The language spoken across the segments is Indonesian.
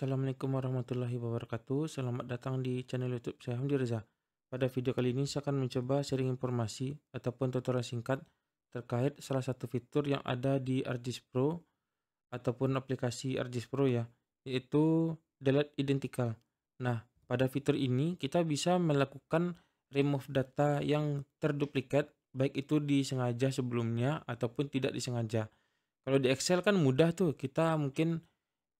Assalamualaikum warahmatullahi wabarakatuh. Selamat datang di channel YouTube saya Hamdi Reza. Pada video kali ini saya akan mencoba sharing informasi ataupun tutorial singkat terkait salah satu fitur yang ada di ArcGIS Pro ataupun aplikasi ArcGIS Pro ya, yaitu Delete Identical. Nah, pada fitur ini kita bisa melakukan remove data yang terduplikat, baik itu disengaja sebelumnya ataupun tidak disengaja. Kalau di Excel kan mudah tuh, kita mungkin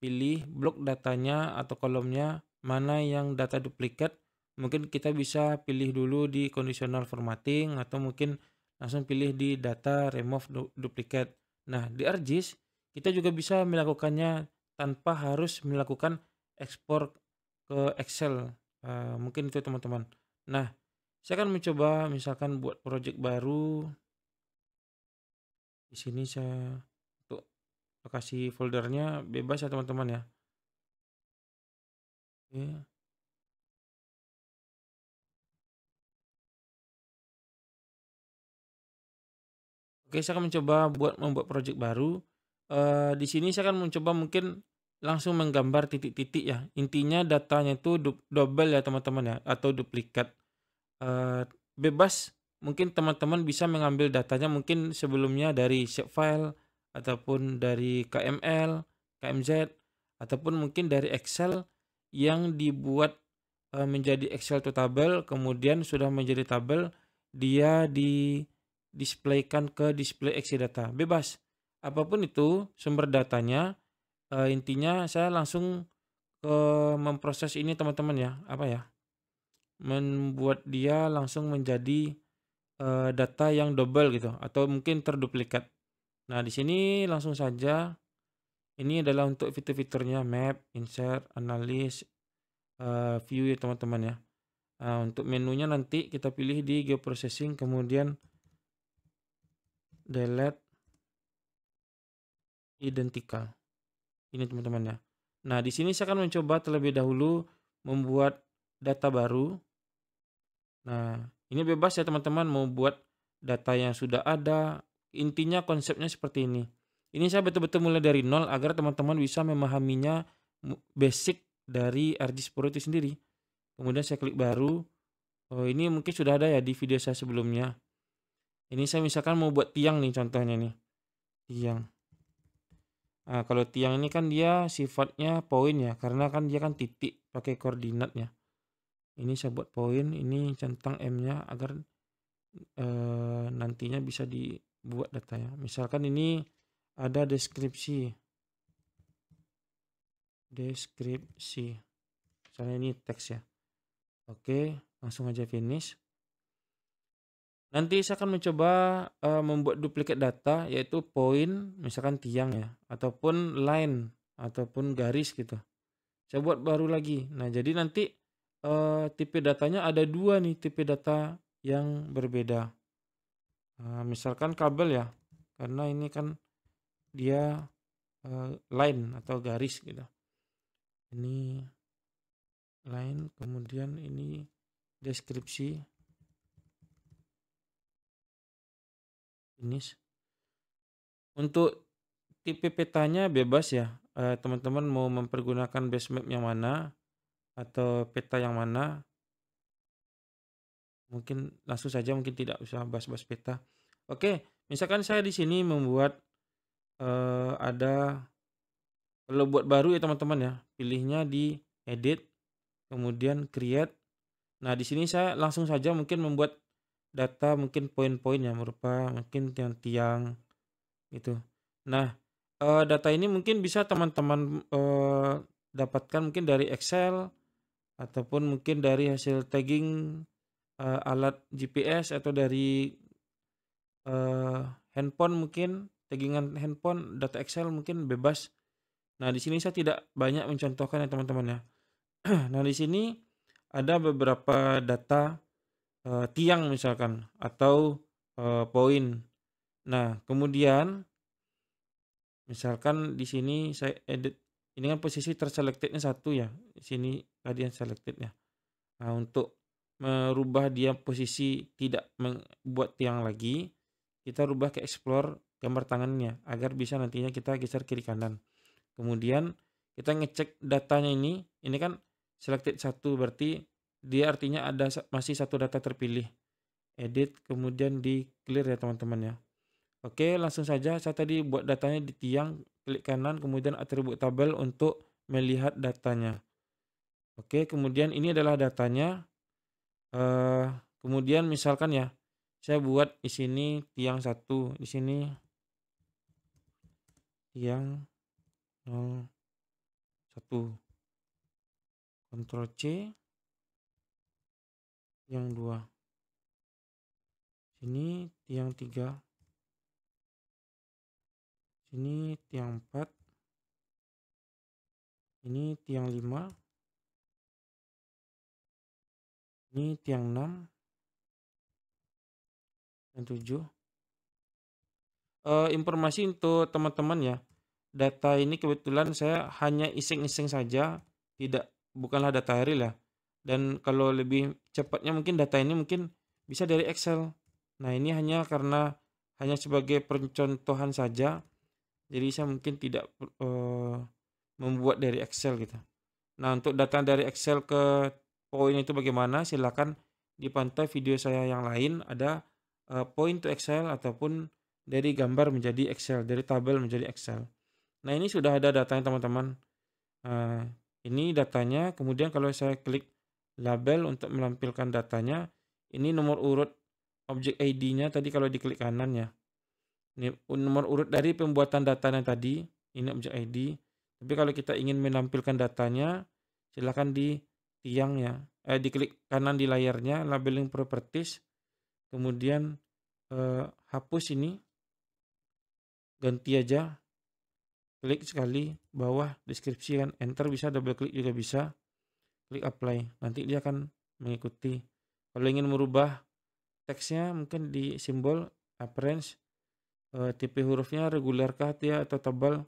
pilih blok datanya atau kolomnya, mana yang data duplikat, mungkin kita bisa pilih dulu di conditional formatting atau mungkin langsung pilih di data remove duplicate. Nah, di ArcGIS kita juga bisa melakukannya tanpa harus melakukan ekspor ke Excel. Mungkin itu teman-teman. Nah, saya akan mencoba misalkan buat project baru. Di sini saya untuk lokasi foldernya bebas ya teman-teman ya. Oke. Oke, saya akan mencoba membuat project baru. Di sini saya akan mencoba mungkin langsung menggambar titik-titik ya. Intinya datanya itu double ya teman-teman ya, atau duplikat. Bebas, mungkin teman-teman bisa mengambil datanya mungkin sebelumnya dari shapefile ataupun dari KML, KMZ, ataupun mungkin dari Excel yang dibuat menjadi Excel to table, kemudian sudah menjadi tabel, dia displaykan ke display Excel data. Bebas. Apapun itu sumber datanya, intinya saya langsung ke memproses ini teman-teman ya, apa ya? Membuat dia langsung menjadi data yang double gitu atau mungkin terduplikat. Nah, di sini langsung saja ini adalah untuk fitur-fiturnya map, insert, analysis, view ya teman-teman ya. Nah, untuk menunya nanti kita pilih di geoprocessing, kemudian delete identical. Ini teman-teman ya. Nah, di sini saya akan mencoba terlebih dahulu membuat data baru. Nah, ini bebas ya teman-teman mau buat data yang sudah ada. Intinya konsepnya seperti ini. Ini saya betul-betul mulai dari nol agar teman-teman bisa memahaminya basic dari ArcGIS Pro itu sendiri. Kemudian saya klik baru. Oh, ini mungkin sudah ada ya di video saya sebelumnya. Ini saya misalkan mau buat tiang nih contohnya nih. Tiang. Nah, kalau tiang ini kan dia sifatnya poin ya, karena kan dia kan titik pakai koordinatnya. Ini saya buat poin, ini centang M-nya agar nantinya bisa dibuat datanya. Misalkan ini ada deskripsi. Misalnya ini teks ya. Oke, langsung aja finish. Nanti saya akan mencoba membuat duplikat data, yaitu poin, misalkan tiang ya, ataupun line, ataupun garis gitu. Saya buat baru lagi. Nah, jadi nanti tipe datanya ada dua nih tipe data yang berbeda. Misalkan kabel ya, karena ini kan dia line atau garis gitu. Ini line, kemudian ini deskripsi. Finish. Untuk tipe petanya bebas ya, teman-teman mau mempergunakan base map yang mana atau peta yang mana. Mungkin langsung saja, mungkin tidak usah bahas-bahas peta. Oke, misalkan saya di sini membuat ada, kalau buat baru ya teman-teman ya, pilihnya di edit, kemudian create. Nah, di sini saya langsung saja mungkin membuat data mungkin poin-poin yang berupa mungkin tiang-tiang gitu. Nah, data ini mungkin bisa teman-teman dapatkan mungkin dari Excel ataupun mungkin dari hasil tagging alat GPS atau dari handphone, mungkin taggingan handphone, data Excel mungkin bebas. Nah, di sini saya tidak banyak mencontohkan ya teman-teman ya. Nah, di sini ada beberapa data tiang misalkan atau poin. Nah, kemudian misalkan di sini saya edit, ini kan posisi terselectednya 1 ya. Di sini tadi yang selected ya. Nah, untuk merubah dia posisi tidak membuat tiang lagi, kita rubah ke explore gambar tangannya agar bisa nantinya kita geser kiri kanan. Kemudian kita ngecek datanya ini kan selected satu, berarti dia artinya ada masih satu data terpilih. Edit kemudian di clear ya teman-teman ya. Oke, langsung saja saya tadi buat datanya di tiang, klik kanan kemudian atribut tabel untuk melihat datanya. Oke, kemudian ini adalah datanya. Kemudian misalkan ya, saya buat di sini tiang 1, di sini tiang 01. Ctrl C, tiang 2. Sini tiang 3. Sini tiang 4. Ini tiang 5. Ini tiang 6. Tiang 7. Informasi untuk teman-teman ya. Data ini kebetulan saya hanya iseng-iseng saja, bukanlah data real ya. Dan kalau lebih cepatnya mungkin data ini mungkin bisa dari Excel. Nah, ini hanya karena hanya sebagai percontohan saja. Jadi saya mungkin tidak membuat dari Excel gitu. Nah, untuk data dari Excel ke poin itu bagaimana? Silakan dipantau video saya yang lain, ada point to Excel ataupun dari gambar menjadi Excel, dari tabel menjadi Excel. Nah, ini sudah ada datanya teman-teman. Ini datanya, kemudian kalau saya klik label untuk menampilkan datanya, ini nomor urut objek ID-nya tadi kalau diklik kanan ya. Ini nomor urut dari pembuatan datanya tadi, ini objek ID. Tapi kalau kita ingin menampilkan datanya, silakan di tiang ya, diklik kanan di layarnya, labeling properties, kemudian hapus ini, ganti aja, klik sekali bawah deskripsi kan, enter bisa, double klik juga bisa, klik apply, nanti dia akan mengikuti. Kalau ingin merubah teksnya mungkin di simbol appearance, tipe hurufnya reguler kah dia atau tebal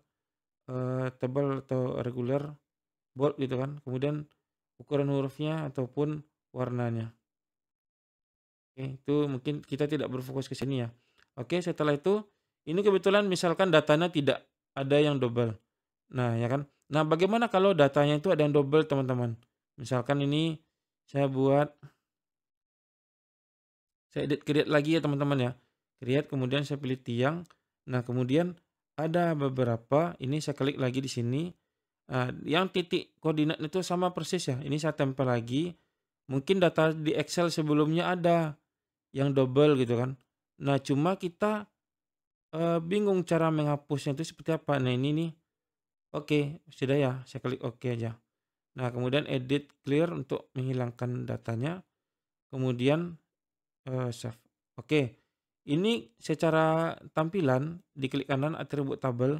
atau reguler, bold gitu kan, kemudian ukuran hurufnya ataupun warnanya. Oke, itu mungkin kita tidak berfokus ke sini ya. Oke, setelah itu ini kebetulan misalkan datanya tidak ada yang double. Nah, ya kan. Nah, bagaimana kalau datanya itu ada yang double, teman-teman? Misalkan ini saya edit create lagi ya, teman-teman ya. Create kemudian saya pilih tiang. Nah, kemudian ada beberapa, ini saya klik lagi di sini. Yang titik koordinat itu sama persis ya. Ini saya tempel lagi. Mungkin data di Excel sebelumnya ada yang double gitu kan. Nah, cuma kita bingung cara menghapusnya itu seperti apa. Nah, ini nih. Oke, sudah ya. Saya klik oke aja. Nah, kemudian edit clear untuk menghilangkan datanya. Kemudian save. Oke. Ini secara tampilan diklik kanan atribut tabel.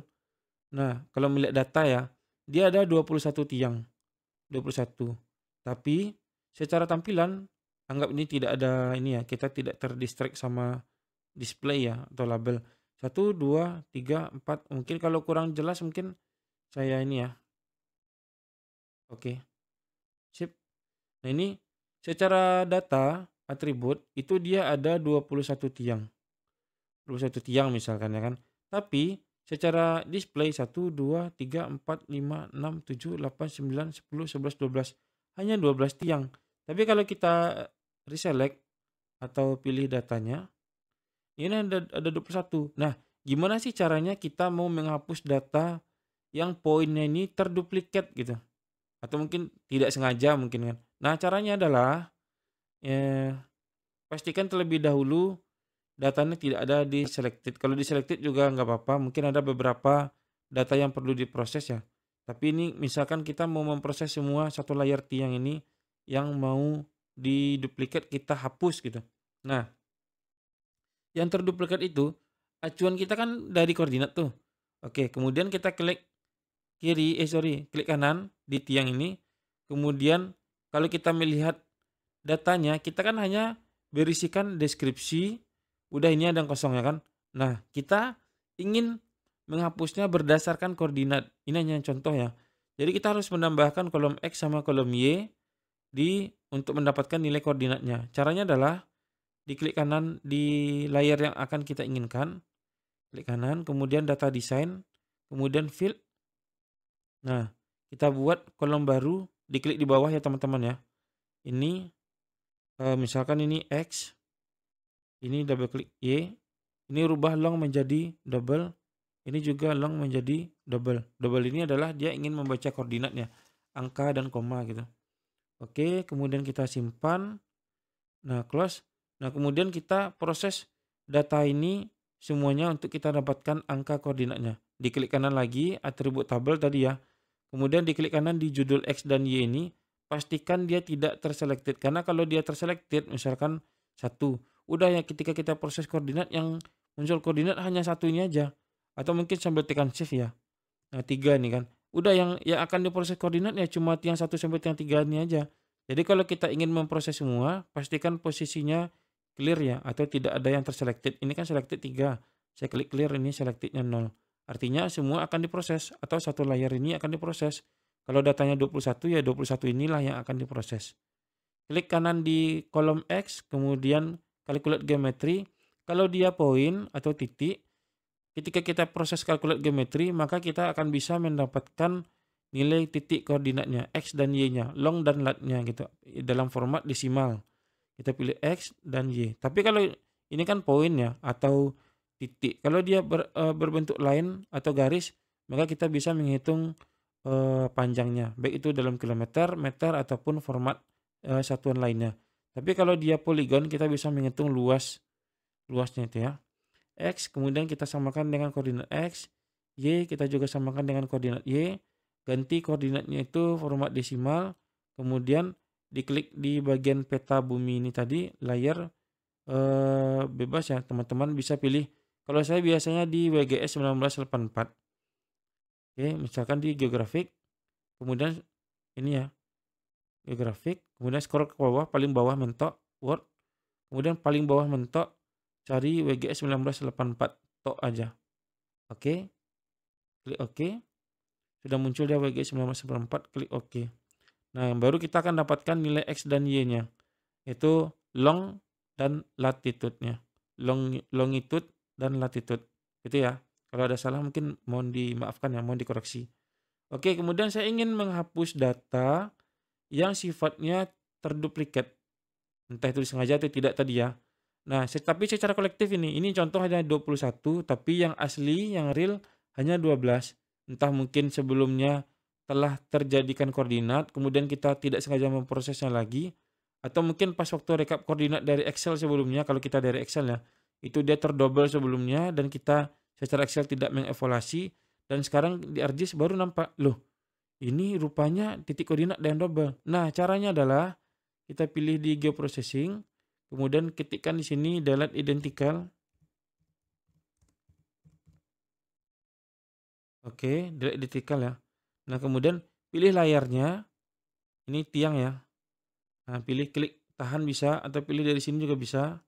Nah, kalau melihat data ya, dia ada 21 tiang. 21. Tapi secara tampilan anggap ini tidak ada ini ya, kita tidak terdistract sama display ya atau label. 1, 2, 3, 4. Mungkin kalau kurang jelas mungkin saya ini ya. Oke. Sip. Nah, ini secara data atribut itu dia ada 21 tiang. 21 tiang misalkan ya kan. Tapi secara display 1, 2, 3, 4, 5, 6, 7, 8, 9, 10, 11, 12. Hanya 12 tiang. Tapi kalau kita reselect atau pilih datanya, ini ada 21. Nah, gimana sih caranya kita mau menghapus data yang poinnya ini terduplikat gitu? Atau mungkin tidak sengaja mungkin kan. Nah, caranya adalah pastikan terlebih dahulu datanya tidak ada di selected. Kalau di selected juga nggak apa-apa, mungkin ada beberapa data yang perlu diproses ya. Tapi ini misalkan kita mau memproses semua satu layar tiang ini yang mau diduplikat kita hapus gitu. Nah, yang terduplikat itu acuan kita kan dari koordinat tuh. Oke, kemudian kita klik klik kanan di tiang ini. Kemudian kalau kita melihat datanya, kita kan hanya berisikan deskripsi, udah ini ada yang kosong ya kan. Nah, kita ingin menghapusnya berdasarkan koordinat. Ini hanya contoh ya. Jadi kita harus menambahkan kolom X sama kolom Y untuk mendapatkan nilai koordinatnya. Caranya adalah diklik kanan di layar yang akan kita inginkan. Klik kanan, kemudian data design, kemudian field. Nah, kita buat kolom baru, diklik di bawah ya teman-teman ya. Ini misalkan ini X, ini double klik Y, ini rubah long menjadi double, ini juga long menjadi double. Double ini adalah dia ingin membaca koordinatnya, angka dan koma gitu. Oke, kemudian kita simpan. Nah, close. Nah, kemudian kita proses data ini semuanya untuk kita dapatkan angka koordinatnya. Diklik kanan lagi, atribut tabel tadi ya. Kemudian diklik kanan di judul X dan Y ini, pastikan dia tidak terselected. Karena kalau dia terselected, misalkan satu, udah ya ketika kita proses koordinat yang muncul koordinat hanya satu ini aja. Atau mungkin sambil tekan shift ya. Nah, 3 nih kan. Udah yang akan diproses koordinatnya cuma yang 1 sampai yang 3 ini aja. Jadi kalau kita ingin memproses semua, pastikan posisinya clear ya atau tidak ada yang terselected. Ini kan selected 3. Saya klik clear, ini selectednya 0. Artinya semua akan diproses atau satu layar ini akan diproses. Kalau datanya 21 ya 21 inilah yang akan diproses. Klik kanan di kolom X, kemudian calculate geometry. Kalau dia poin atau titik, ketika kita proses calculate geometry, maka kita akan bisa mendapatkan nilai titik koordinatnya, X dan Y-nya, long dan lat-nya gitu, dalam format desimal. Kita pilih X dan Y. Tapi kalau ini kan poin ya, atau titik. Kalau dia berbentuk line atau garis, maka kita bisa menghitung panjangnya, baik itu dalam kilometer, meter, ataupun format satuan lainnya. Tapi kalau dia poligon, kita bisa menghitung luasnya itu ya. X, kemudian kita samakan dengan koordinat X, Y kita juga samakan dengan koordinat Y, ganti koordinatnya itu format desimal, kemudian diklik di bagian peta bumi ini tadi, layar bebas ya teman-teman bisa pilih. Kalau saya biasanya di WGS 1984. Oke, misalkan di geografik, kemudian ini ya, geografik, kemudian scroll ke bawah, paling bawah mentok, Word, kemudian paling bawah mentok, cari WGS 1984 tok aja. Oke. Klik OK. Sudah muncul dia WGS 1984, klik OK. Nah, yang baru kita akan dapatkan nilai X dan Y-nya. Yaitu long dan latitude-nya. Longitude dan latitude. Itu ya. Kalau ada salah mungkin mohon dimaafkan ya, mohon dikoreksi. Oke, kemudian saya ingin menghapus data yang sifatnya terduplikat. Entah itu disengaja atau tidak tadi ya. Nah, tapi secara kolektif ini contoh hanya 21, tapi yang asli, yang real hanya 12. Entah mungkin sebelumnya telah terjadikan koordinat, kemudian kita tidak sengaja memprosesnya lagi, atau mungkin pas waktu rekap koordinat dari Excel sebelumnya, kalau kita dari Excel ya, itu dia terdouble sebelumnya, dan kita secara Excel tidak mengevaluasi, dan sekarang di ArcGIS baru nampak, loh, ini rupanya titik koordinat dan double. Nah, caranya adalah kita pilih di geoprocessing, kemudian ketikkan di sini delete identical. Oke, delete identical ya. Nah, kemudian pilih layarnya. Ini tiang ya. Nah, pilih klik tahan bisa atau pilih dari sini juga bisa.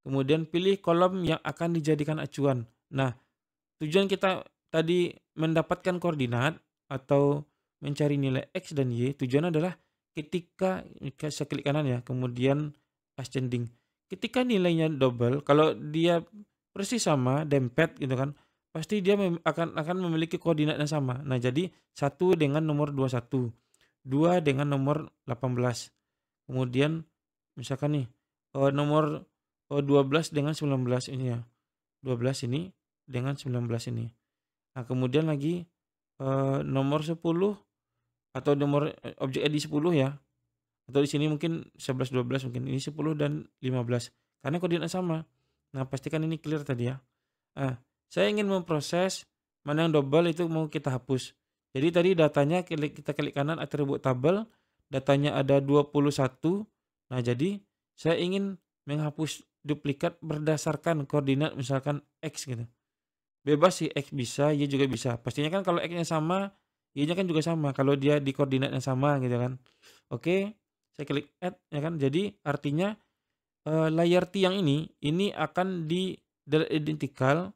Kemudian pilih kolom yang akan dijadikan acuan. Nah, tujuan kita tadi mendapatkan koordinat atau mencari nilai X dan Y, tujuan adalah ketika saya klik kanan ya, kemudian ascending. Ketika nilainya double, kalau dia persis sama, dempet gitu kan, pasti dia akan memiliki koordinat yang sama. Nah, jadi 1 dengan nomor 21, 2 dengan nomor 18. Kemudian misalkan nih nomor 12 dengan 19 ini ya. 12 ini dengan 19 ini. Nah, kemudian lagi nomor 10 atau nomor objek ID 10 ya. Atau di sini mungkin 11 12 mungkin. Ini 10 dan 15. Karena koordinat sama. Nah, pastikan ini clear tadi ya. Nah, saya ingin memproses mana yang double itu mau kita hapus. Jadi tadi datanya kita klik kanan atribut tabel, datanya ada 21. Nah, jadi saya ingin menghapus duplikat berdasarkan koordinat misalkan X gitu. Bebas sih, X bisa, Y juga bisa. Pastinya kan kalau X-nya sama, Y-nya kan juga sama kalau dia di koordinat yang sama gitu kan. Oke, saya klik add ya kan. Jadi artinya layar tiang ini akan di delete identical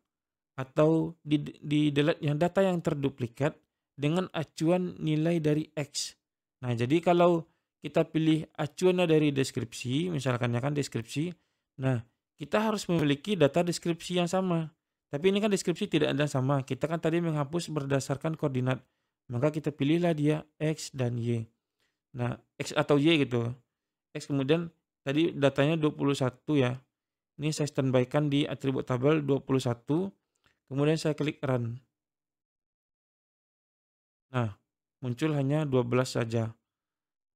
atau di delete yang data yang terduplikat dengan acuan nilai dari X. Nah, jadi kalau kita pilih acuannya dari deskripsi, misalkan ya kan deskripsi. Nah, kita harus memiliki data deskripsi yang sama. Tapi ini kan deskripsi tidak ada yang sama. Kita kan tadi menghapus berdasarkan koordinat. maka kita pilihlah dia X dan Y. Nah, X atau Y gitu. X kemudian tadi datanya 21 ya. Ini saya standby-kan di atribut tabel 21, kemudian saya klik run. Nah, muncul hanya 12 saja.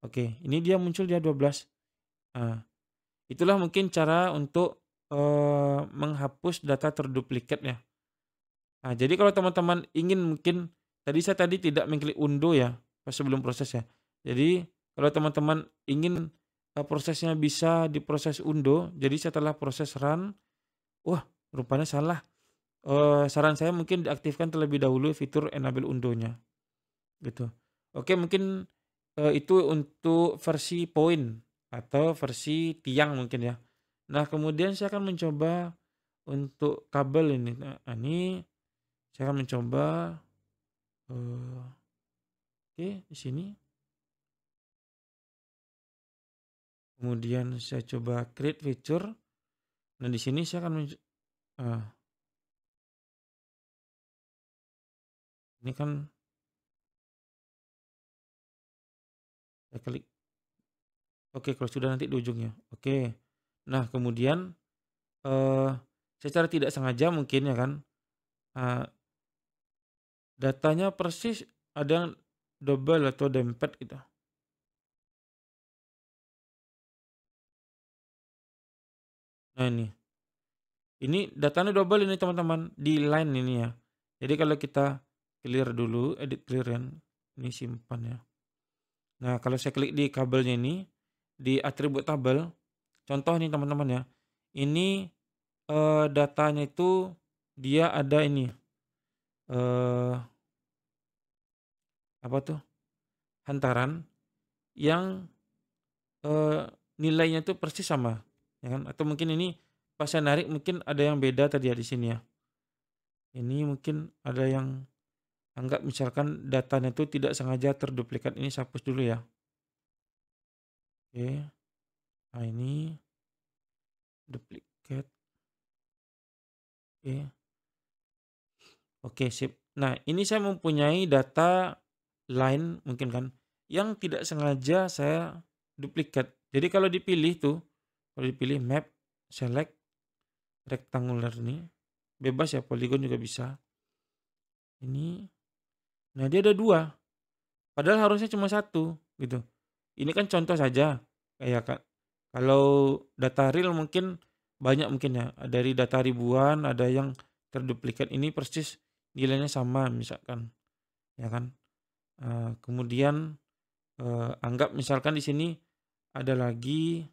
Oke, ini dia muncul dia 12. Nah, itulah mungkin cara untuk menghapus data terduplikat ya. Nah, jadi kalau teman-teman ingin mungkin tadi tidak mengklik undo ya pas sebelum proses ya. Jadi kalau teman-teman ingin prosesnya bisa diproses undo, jadi setelah proses run, wah rupanya salah. Saran saya mungkin diaktifkan terlebih dahulu fitur enable undonya gitu. Oke mungkin itu untuk versi point atau versi tiang mungkin ya. Nah kemudian saya akan mencoba untuk kabel ini. Nah, ini saya akan mencoba oke di sini. Kemudian saya coba create feature. Nah di sini saya akan ini kan saya klik. Oke kalau sudah nanti di ujungnya. Oke. Nah kemudian secara tidak sengaja mungkin ya kan datanya persis ada yang double atau dempet gitu. Nah ini datanya double ini teman-teman di line ini ya. Jadi kalau kita clear dulu, edit clearan, ini simpan ya. Nah kalau saya klik di kabelnya ini, di atribut tabel, contoh nih teman-teman ya, ini datanya itu dia ada ini, apa tuh, hantaran yang nilainya tuh persis sama, ya kan? Atau mungkin ini pas saya narik mungkin ada yang beda tadi ya di sini ya. Ini mungkin ada yang anggap misalkan datanya itu tidak sengaja terduplikat, ini saya hapus dulu ya. Oke, nah ini duplicate. Oke sip. Nah ini saya mempunyai data line mungkin kan, yang tidak sengaja saya duplikat. Jadi kalau dipilih tuh, kalau dipilih map, select, rectangular ini, bebas ya polygon juga bisa. Ini, nah dia ada 2, padahal harusnya cuma 1 gitu. Ini kan contoh saja, kayak kalau data real mungkin banyak mungkin ya, dari data ribuan ada yang terduplikat, ini persis nilainya sama misalkan, ya kan. Kemudian anggap misalkan di sini ada lagi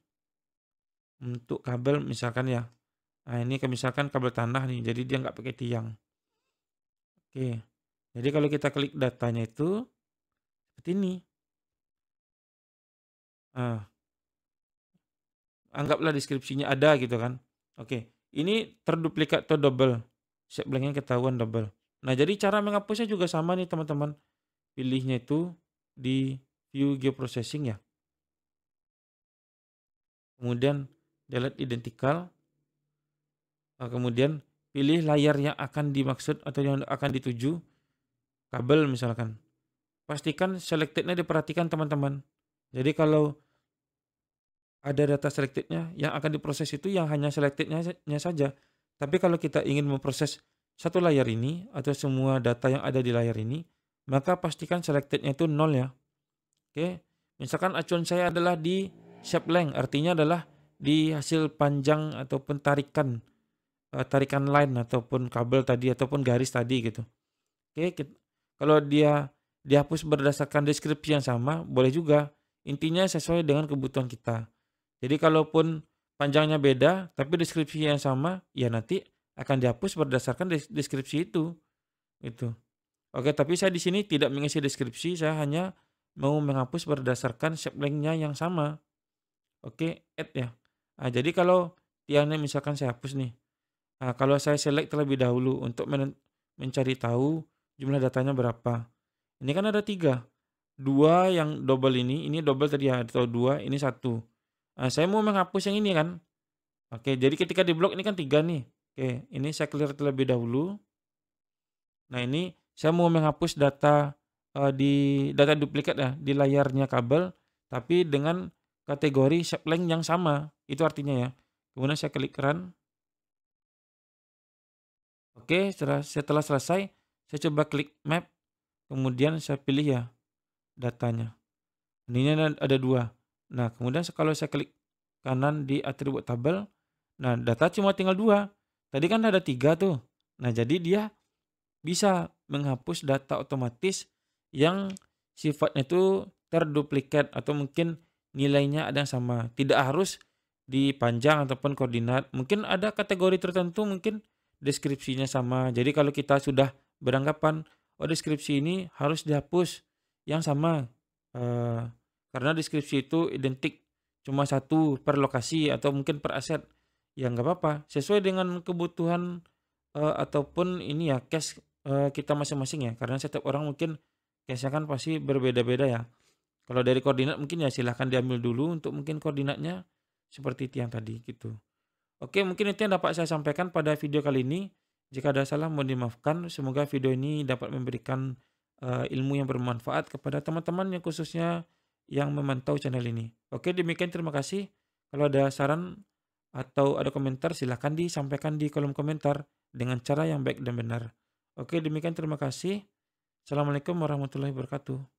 untuk kabel misalkan ya. Nah ini misalkan kabel tanah nih, jadi dia nggak pakai tiang. Oke, jadi kalau kita klik datanya itu seperti ini. Anggaplah deskripsinya ada gitu kan. Oke, ini terduplikat atau double. Shape blanknya ketahuan double. Nah jadi cara menghapusnya juga sama nih teman-teman. Pilihnya itu di view geoprocessing ya. Kemudian delete identical. Kemudian pilih layar yang akan dimaksud atau yang akan dituju. Kabel misalkan. Pastikan selectednya diperhatikan teman-teman. Jadi kalau ada data selectednya yang akan diproses itu yang hanya selectednya saja. Tapi kalau kita ingin memproses satu layar ini atau semua data yang ada di layar ini, maka pastikan selectednya itu 0 ya. Oke, misalkan acuan saya adalah di shape length, artinya adalah di hasil panjang ataupun tarikan line ataupun kabel tadi ataupun garis tadi gitu. Oke, kalau dia dihapus berdasarkan deskripsi yang sama, boleh juga. Intinya sesuai dengan kebutuhan kita. Jadi kalaupun panjangnya beda, tapi deskripsi yang sama, ya nanti akan dihapus berdasarkan deskripsi itu. Gitu. Oke, tapi saya di sini tidak mengisi deskripsi, saya hanya mau menghapus berdasarkan shape length-nya yang sama. Oke, add ya. Nah, jadi kalau tiangnya misalkan saya hapus nih. Nah, kalau saya select terlebih dahulu untuk mencari tahu jumlah datanya berapa. Ini kan ada 3. 2 yang double ini double tadi ya, atau 2, ini 1. Nah, saya mau menghapus yang ini kan. Oke, jadi ketika di blok ini kan 3 nih. Oke, ini saya clear terlebih dahulu. Nah, ini saya mau menghapus data di data duplikat ya, di layarnya kabel, tapi dengan kategori shape length yang sama, itu artinya ya. Kemudian saya klik run. Oke, setelah selesai, saya coba klik map, kemudian saya pilih ya datanya. Ini ada 2. Nah, kemudian kalau saya klik kanan di atribut tabel, nah data cuma tinggal 2. Tadi kan ada 3 tuh. Nah, jadi dia bisa menghapus data otomatis yang sifatnya itu terduplikat atau mungkin nilainya ada yang sama. Tidak harus di panjang ataupun koordinat. Mungkin ada kategori tertentu, mungkin deskripsinya sama. Jadi kalau kita sudah beranggapan, oh deskripsi ini harus dihapus yang sama. Karena deskripsi itu identik cuma satu per lokasi atau mungkin per aset. Ya nggak apa-apa, sesuai dengan kebutuhan ataupun ini ya case kita masing-masing ya. Karena setiap orang mungkin case-nya kan pasti berbeda-beda ya. Kalau dari koordinat mungkin ya silahkan diambil dulu untuk mungkin koordinatnya seperti itu yang tadi gitu. Oke, mungkin itu yang dapat saya sampaikan pada video kali ini. Jika ada salah mohon dimaafkan. Semoga video ini dapat memberikan ilmu yang bermanfaat kepada teman-teman yang khususnya yang memantau channel ini. Oke, demikian terima kasih. Kalau ada saran atau ada komentar silahkan disampaikan di kolom komentar dengan cara yang baik dan benar. Oke, demikian terima kasih. Assalamualaikum warahmatullahi wabarakatuh.